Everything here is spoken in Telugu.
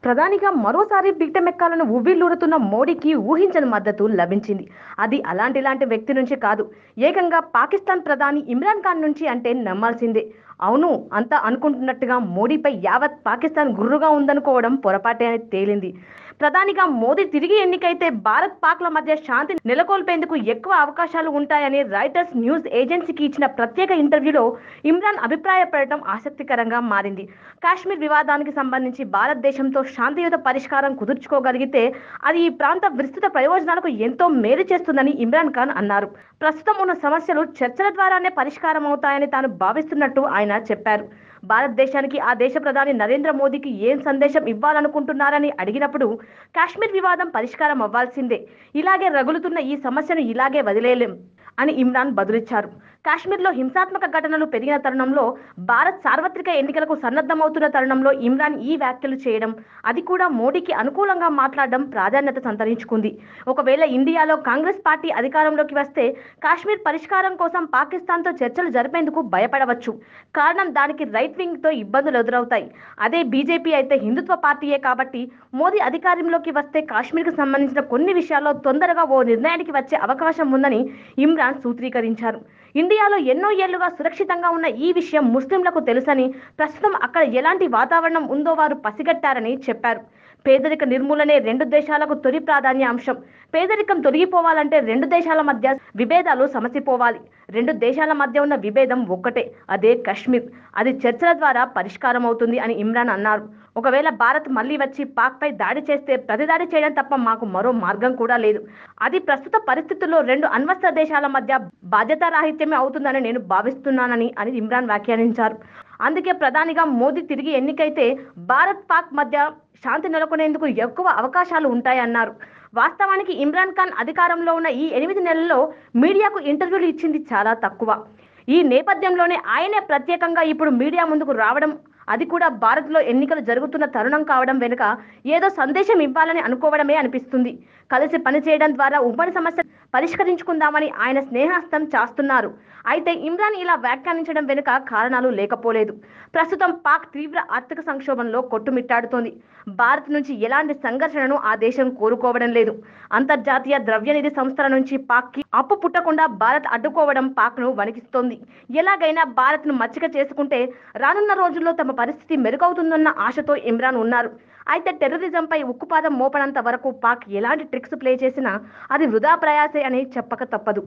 ప్రధానిగా మరోసారి పీఠమెక్కాలను ఉవ్విళ్లూరుతున్న మోడీకి ఊహించని మద్దతు లభించింది. అది అలాంటి వ్యక్తి నుంచి కాదు, ఏకంగా పాకిస్తాన్ ప్రధాని ఇమ్రాన్ ఖాన్ నుంచి అంటే నమ్మాల్సిందే. అవును, అంతా అనుకుంటున్నట్టుగా మోడీపై యావత్ పాకిస్తాన్ గుర్రుగా ఉందనుకోవడం పొరపాటే అని తేలింది. ప్రధానిగా మోదీ తిరిగి ఎన్నికైతే భారత్ పాక్ల మధ్య శాంతి నెలకొల్పేందుకు ఎక్కువ అవకాశాలు ఉంటాయని రాయిటర్స్ న్యూస్ ఏజెన్సీకి ఇచ్చిన ప్రత్యేక ఇంటర్వ్యూలో ఇమ్రాన్ అభిప్రాయపడటం ఆసక్తికరంగా మారింది. కాశ్మీర్ వివాదానికి సంబంధించి భారతదేశంతో శాంతియుత పరిష్కారం కుదుర్చుకోగలిగితే అది ఈ ప్రాంత విస్తృత ప్రయోజనాలకు ఎంతో మేలు చేస్తుందని ఇమ్రాన్ ఖాన్ అన్నారు. ప్రస్తుతం ఉన్న సమస్యలు చర్చల ద్వారానే పరిష్కారం అవుతాయని తాను భావిస్తున్నట్టు ఆయన చెప్పారు. భారతదేశానికి ఆ దేశ ప్రధాని నరేంద్ర మోదీకి ఏం సందేశం ఇవ్వాలనుకుంటున్నారని అడిగినప్పుడు కాశ్మీర్ వివాదం పరిష్కారం అవ్వాల్సిందే, ఇలాగే రగులుతున్న ఈ సమస్యను ఇలాగే వదిలేయలేం అని ఇమ్రాన్ బదులిచ్చారు. కాశ్మీర్లో హింసాత్మక ఘటనలు పెరిగిన తరుణంలో, భారత్ సార్వత్రిక ఎన్నికలకు సన్నద్ధమవుతున్న తరుణంలో ఇమ్రాన్ ఈ వ్యాఖ్యలు చేయడం, అది కూడా మోడీకి అనుకూలంగా మాట్లాడడం ప్రాధాన్యత సంతరించుకుంది. ఒకవేళ ఇండియాలో కాంగ్రెస్ పార్టీ అధికారంలోకి వస్తే కాశ్మీర్ పరిష్కారం కోసం పాకిస్తాన్తో చర్చలు జరిపేందుకు భయపడవచ్చు. కారణం, దానికి రైట్ వింగ్తో ఇబ్బందులు ఎదురవుతాయి. అదే బీజేపీ అయితే హిందుత్వ పార్టీయే కాబట్టి మోదీ అధికారంలోకి వస్తే కాశ్మీర్కు సంబంధించిన కొన్ని విషయాల్లో తొందరగా ఓ నిర్ణయానికి వచ్చే అవకాశం ఉందని ఇమ్రాన్ సూత్రీకరించారు. ఇండియాలో ఎన్నో ఏళ్లుగా సురక్షితంగా ఉన్న ఈ విషయం ముస్లింలకు తెలుసని, ప్రస్తుతం అక్కడ ఎలాంటి వాతావరణం ఉందో వారు పసిగట్టారని చెప్పారు. పేదరిక నిర్మూలనే రెండు దేశాలకు తొలి ప్రాధాన్య అంశం. పేదరికం తొలగిపోవాలంటే రెండు దేశాల మధ్య విభేదాలు సమసిపోవాలి. రెండు దేశాల మధ్య ఉన్న విభేదం ఒక్కటే, అదే కశ్మీర్. అది చర్చల ద్వారా పరిష్కారం అవుతుంది అని ఇమ్రాన్ అన్నారు. ఒకవేళ భారత్ మళ్లీ వచ్చి పాక్పై దాడి చేస్తే ప్రతిదాడి చేయడం తప్ప మాకు మరో మార్గం కూడా లేదు. అది ప్రస్తుత పరిస్థితుల్లో రెండు అణ్వస్త్ర దేశాల మధ్య బాధ్యతారాహిత్యమే అవుతుందని నేను భావిస్తున్నానని ఇమ్రాన్ వ్యాఖ్యానించారు. అందుకే ప్రధానిగా మోదీ తిరిగి ఎన్నికైతే భారత్ పాక్ మధ్య శాంతి నెలకొనేందుకు ఎక్కువ అవకాశాలు ఉంటాయన్నారు. వాస్తవానికి ఇమ్రాన్ ఖాన్ అధికారంలో ఉన్న ఈ 8 నెలల్లో మీడియాకు ఇంటర్వ్యూలు ఇచ్చింది చాలా తక్కువ. ఈ నేపథ్యంలోనే ఆయనే ప్రత్యేకంగా ఇప్పుడు మీడియా ముందుకు రావడం, అది కూడా భారత్లో ఎన్నికలు జరుగుతున్న తరుణం కావడం వెనుక ఏదో సందేశం ఇవ్వాలని అనుకోవడమే అనిపిస్తుంది. కలిసి పనిచేయడం ద్వారా ఉమ్మడి సమస్య పరిష్కరించుకుందామని ఆయన స్నేహస్తం చేస్తున్నారు. అయితే ఇమ్రాన్ ఇలా వ్యాఖ్యానించడం వెనుక కారణాలు లేకపోలేదు. ప్రస్తుతం పాక్ తీవ్ర ఆర్థిక సంక్షోభంలో కొట్టుమిట్టాడుతోంది. భారత్ నుంచి ఎలాంటి సంఘర్షణను ఆ దేశం కోరుకోవడం లేదు. అంతర్జాతీయ ద్రవ్యనిధి సంస్థల నుంచి పాక్కి అప్పు పుట్టకుండా భారత్ అడ్డుకోవడం పాక్ను వణికిస్తోంది. ఎలాగైనా భారత్ను మచ్చిక చేసుకుంటే రానున్న రోజుల్లో తమ పరిస్థితి మెరుగవుతుందన్న ఆశతో ఇమ్రాన్ ఉన్నారు. అయితే టెర్రరిజంపై ఉక్కుపాదం మోపనంత వరకు పాక్ ఎలాంటి ట్రిక్స్ ప్లే చేసినా అది వృధా ప్రయాసే అని చెప్పక తప్పదు.